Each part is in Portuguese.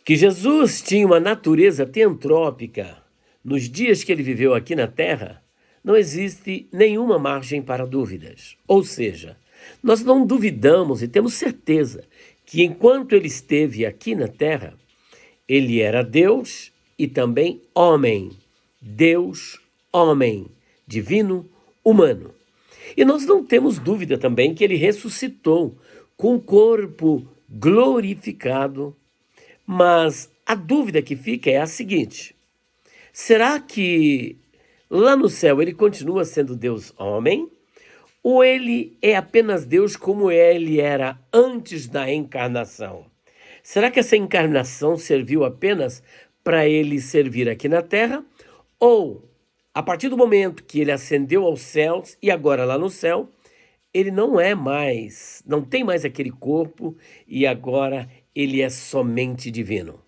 Que Jesus tinha uma natureza teantrópica nos dias que ele viveu aqui na Terra, não existe nenhuma margem para dúvidas. Ou seja, nós não duvidamos e temos certeza que enquanto ele esteve aqui na Terra, ele era Deus e também homem. Deus, homem, divino, humano. E nós não temos dúvida também que ele ressuscitou com o corpo glorificado. Mas a dúvida que fica é a seguinte: será que lá no céu ele continua sendo Deus homem? Ou ele é apenas Deus como ele era antes da encarnação? Será que essa encarnação serviu apenas para ele servir aqui na terra? Ou, a partir do momento que ele ascendeu aos céus e agora lá no céu, ele não tem mais aquele corpo e agora ele é somente divino?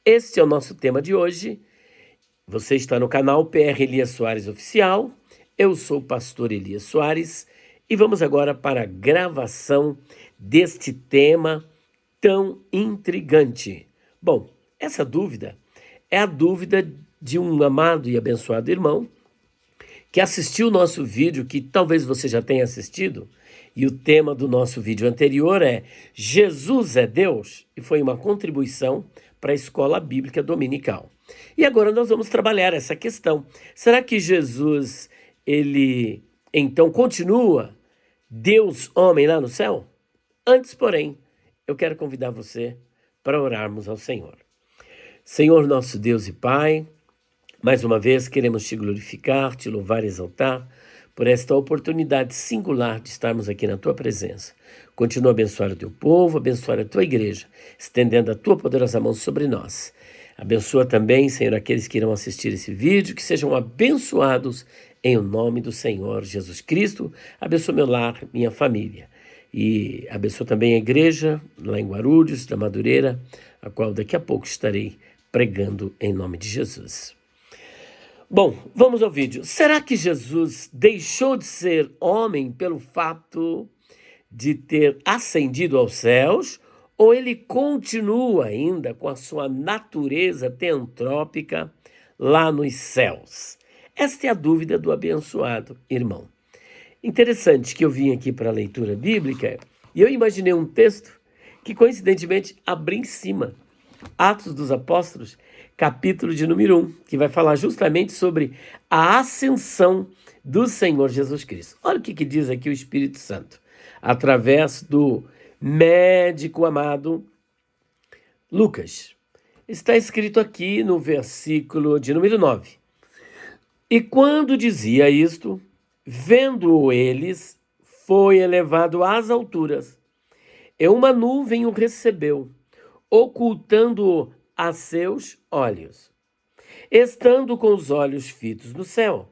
Este é o nosso tema de hoje. Você está no canal PR Elias Soares Oficial. Eu sou o pastor Elias Soares e vamos agora para a gravação deste tema tão intrigante. Bom, essa dúvida é a dúvida de um amado e abençoado irmão que assistiu o nosso vídeo, que talvez você já tenha assistido, e o tema do nosso vídeo anterior é Jesus é Deus, e foi uma contribuição para a Escola Bíblica Dominical. E agora nós vamos trabalhar essa questão. Será que Jesus, ele então continua Deus homem lá no céu? Antes, porém, eu quero convidar você para orarmos ao Senhor. Senhor nosso Deus e Pai, mais uma vez queremos te glorificar, te louvar e exaltar por esta oportunidade singular de estarmos aqui na tua presença. Continua a abençoar o teu povo, abençoar a tua igreja, estendendo a tua poderosa mão sobre nós. Abençoa também, Senhor, aqueles que irão assistir esse vídeo, que sejam abençoados em o nome do Senhor Jesus Cristo. Abençoa meu lar, minha família. E abençoa também a igreja lá em Guarulhos, da Madureira, a qual daqui a pouco estarei pregando em nome de Jesus. Bom, vamos ao vídeo. Será que Jesus deixou de ser homem pelo fato de ter ascendido aos céus? Ou ele continua ainda com a sua natureza teantrópica lá nos céus? Esta é a dúvida do abençoado irmão. Interessante que eu vim aqui para a leitura bíblica e eu imaginei um texto que coincidentemente abri em cima. Atos dos Apóstolos, capítulo de número 1, que vai falar justamente sobre a ascensão do Senhor Jesus Cristo. Olha o que diz aqui o Espírito Santo, através do médico amado Lucas. Está escrito aqui no versículo de número 9. E quando dizia isto, vendo-o eles, foi elevado às alturas, e uma nuvem o recebeu, ocultando-o a seus olhos. Estando com os olhos fitos no céu,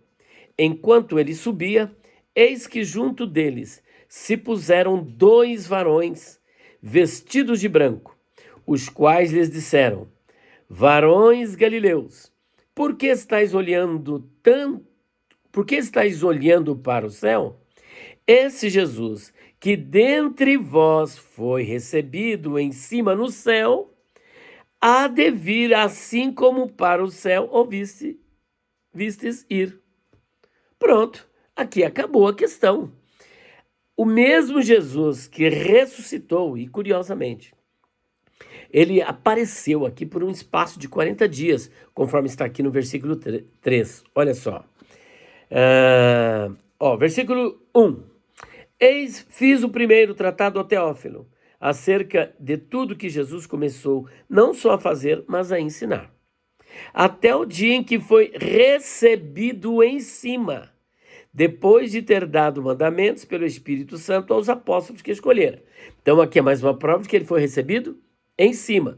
enquanto ele subia, eis que junto deles se puseram 2 varões, vestidos de branco, os quais lhes disseram: varões galileus, por que estáis olhando para o céu? Esse Jesus, que dentre vós foi recebido em cima no céu, há de vir assim como para o céu o vistes ir. Pronto, aqui acabou a questão. O mesmo Jesus que ressuscitou, e curiosamente, ele apareceu aqui por um espaço de 40 dias, conforme está aqui no versículo 3. Olha só. Versículo 1. Eis, fiz o primeiro tratado ao Teófilo, acerca de tudo que Jesus começou não só a fazer, mas a ensinar, até o dia em que foi recebido em cima, depois de ter dado mandamentos pelo Espírito Santo aos apóstolos que escolhera. Então aqui é mais uma prova de que ele foi recebido em cima,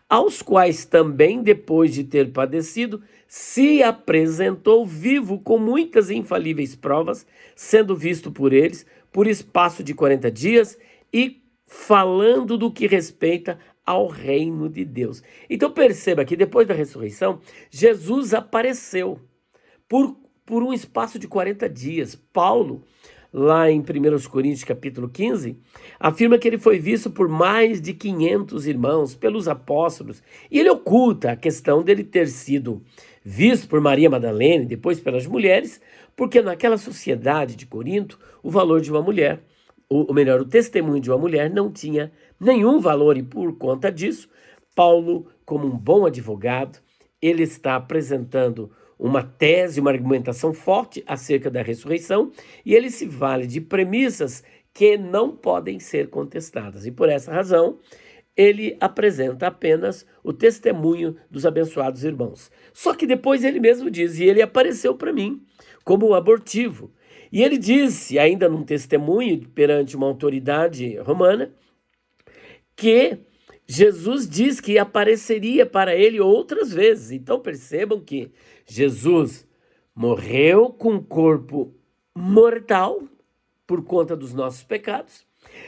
aos quais também, depois de ter padecido, se apresentou vivo com muitas infalíveis provas, sendo visto por eles por espaço de 40 dias e falando do que respeita ao reino de Deus. Então perceba que depois da ressurreição, Jesus apareceu por um espaço de 40 dias. Paulo lá em 1 Coríntios capítulo 15, afirma que ele foi visto por mais de 500 irmãos, pelos apóstolos, e ele oculta a questão dele ter sido visto por Maria Madalena e depois pelas mulheres, porque naquela sociedade de Corinto, o valor de uma mulher, ou melhor, o testemunho de uma mulher não tinha nenhum valor, e por conta disso, Paulo, como um bom advogado, ele está apresentando uma tese, uma argumentação forte acerca da ressurreição, e ele se vale de premissas que não podem ser contestadas. E por essa razão, ele apresenta apenas o testemunho dos abençoados irmãos. Só que depois ele mesmo diz, e ele apareceu para mim como abortivo. E ele disse, ainda num testemunho perante uma autoridade romana, que Jesus diz que apareceria para ele outras vezes. Então percebam que Jesus morreu com um corpo mortal por conta dos nossos pecados,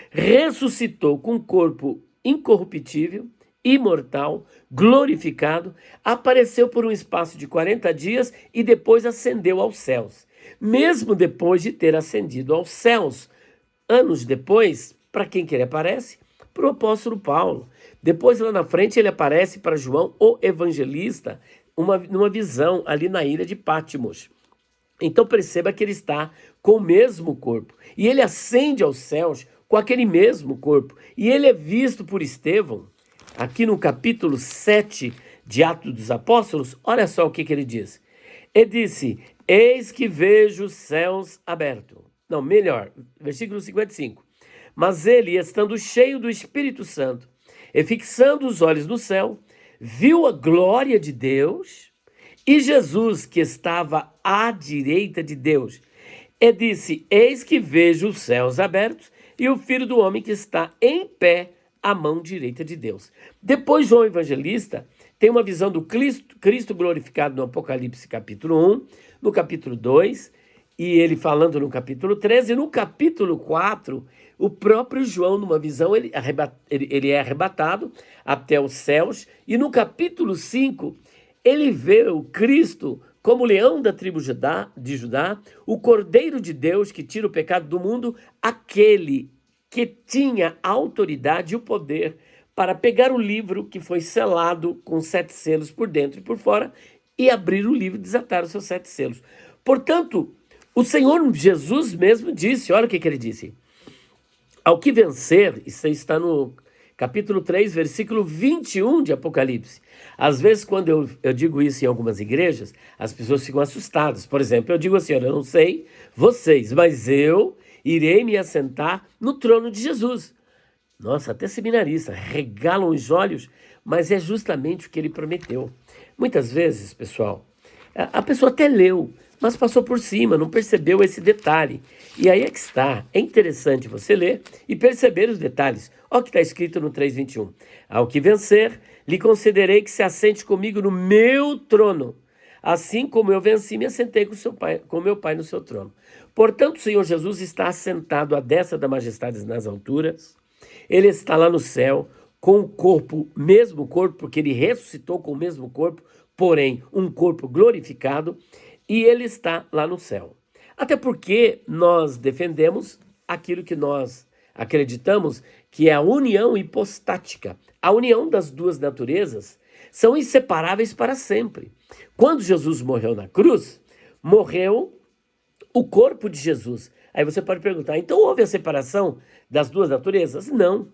ressuscitou com um corpo incorruptível, imortal, glorificado, apareceu por um espaço de 40 dias e depois ascendeu aos céus. Mesmo depois de ter ascendido aos céus, anos depois, para quem que ele aparece? Para o apóstolo Paulo. Depois, lá na frente, ele aparece para João, o evangelista, numa visão ali na ilha de Patmos. Então perceba que ele está com o mesmo corpo. E ele ascende aos céus com aquele mesmo corpo. E ele é visto por Estevão, aqui no capítulo 7 de Atos dos Apóstolos. Olha só o que ele diz. Ele disse, eis que vejo os céus abertos. Não, melhor, versículo 55. Mas ele, estando cheio do Espírito Santo, e fixando os olhos no céu, viu a glória de Deus e Jesus que estava à direita de Deus. E disse, eis que vejo os céus abertos e o Filho do Homem que está em pé à mão direita de Deus. Depois João Evangelista tem uma visão do Cristo glorificado no Apocalipse capítulo 1, no capítulo 2, e ele falando no capítulo 13, e no capítulo 4, o próprio João, numa visão, ele é arrebatado até os céus, e no capítulo 5, ele vê o Cristo como leão da tribo de Judá, o Cordeiro de Deus que tira o pecado do mundo, aquele que tinha a autoridade e o poder para pegar o livro que foi selado com 7 selos por dentro e por fora e abrir o livro e desatar os seus 7 selos. Portanto, o Senhor Jesus mesmo disse, olha o que ele disse, ao que vencer, isso está no capítulo 3, versículo 21 de Apocalipse. Às vezes, quando eu digo isso em algumas igrejas, as pessoas ficam assustadas. Por exemplo, eu digo assim, olha, eu não sei vocês, mas eu irei me assentar no trono de Jesus. Nossa, até seminarista, regalam os olhos, mas é justamente o que ele prometeu. Muitas vezes, pessoal, a pessoa até leu, mas passou por cima, não percebeu esse detalhe. E aí é que está. É interessante você ler e perceber os detalhes. Olha o que está escrito no 3:21. Ao que vencer, lhe concederei que se assente comigo no meu trono, assim como eu venci e me assentei com meu pai no seu trono. Portanto, o Senhor Jesus está assentado à destra da majestade nas alturas. Ele está lá no céu com o corpo, mesmo corpo, porque ele ressuscitou com o mesmo corpo, porém um corpo glorificado, e ele está lá no céu. Até porque nós defendemos aquilo que nós acreditamos que é a união hipostática. A união das duas naturezas são inseparáveis para sempre. Quando Jesus morreu na cruz, morreu o corpo de Jesus. Aí você pode perguntar, então houve a separação das duas naturezas? Não,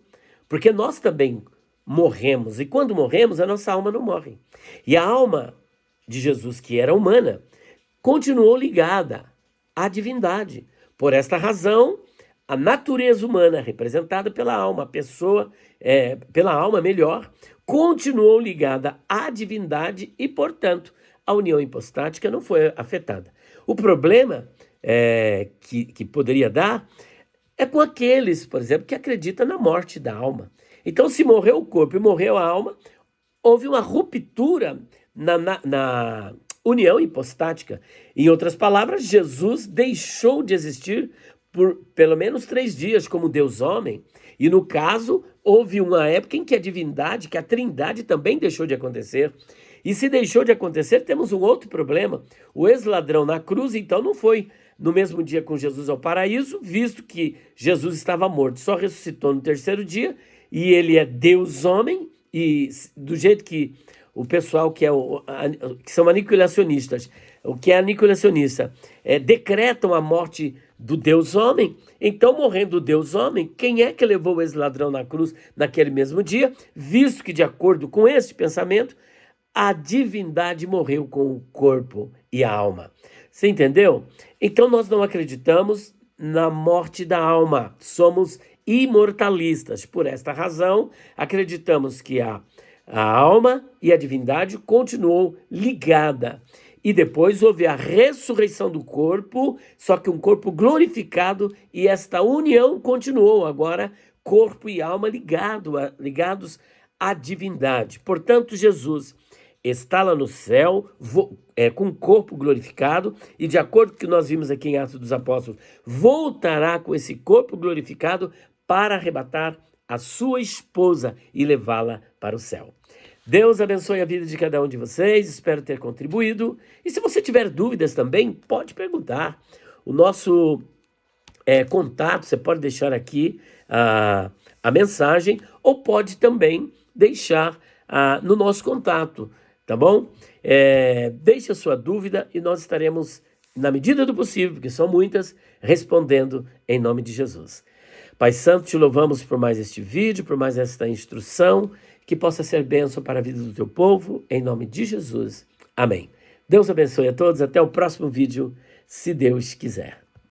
porque nós também morremos. E quando morremos, a nossa alma não morre. E a alma de Jesus, que era humana, continuou ligada à divindade. Por esta razão, a natureza humana, representada pela alma, a pessoa, pela alma melhor, continuou ligada à divindade e, portanto, a união hipostática não foi afetada. O problema que poderia dar é com aqueles, por exemplo, que acreditam na morte da alma. Então, se morreu o corpo e morreu a alma, houve uma ruptura na união hipostática. Em outras palavras, Jesus deixou de existir por pelo menos 3 dias como Deus homem, e no caso, houve uma época em que a divindade, que a trindade também deixou de acontecer. E se deixou de acontecer, temos um outro problema. O ex-ladrão na cruz, então, não foi no mesmo dia com Jesus ao paraíso, visto que Jesus estava morto, só ressuscitou no terceiro dia, e ele é Deus homem, e do jeito que o pessoal que são aniquilacionistas, o que é aniquilacionista, decretam a morte do Deus homem, então morrendo o Deus homem, quem é que levou esse ladrão na cruz naquele mesmo dia, visto que de acordo com esse pensamento, a divindade morreu com o corpo e a alma. Você entendeu? Então nós não acreditamos na morte da alma, somos imortalistas. Por esta razão, acreditamos que a alma e a divindade continuou ligada. E depois houve a ressurreição do corpo, só que um corpo glorificado, e esta união continuou agora, corpo e alma ligados à divindade. Portanto, Jesus está lá no céu, com o corpo glorificado, e de acordo com o que nós vimos aqui em Atos dos Apóstolos, voltará com esse corpo glorificado para arrebatar a sua esposa e levá-la para o céu. Deus abençoe a vida de cada um de vocês, espero ter contribuído. E se você tiver dúvidas também, pode perguntar. O nosso contato, você pode deixar aqui a mensagem, ou pode também deixar no nosso contato, tá bom? Deixe a sua dúvida e nós estaremos, na medida do possível, porque são muitas, respondendo em nome de Jesus. Pai Santo, te louvamos por mais este vídeo, por mais esta instrução, que possa ser bênção para a vida do teu povo, em nome de Jesus. Amém. Deus abençoe a todos, até o próximo vídeo, se Deus quiser.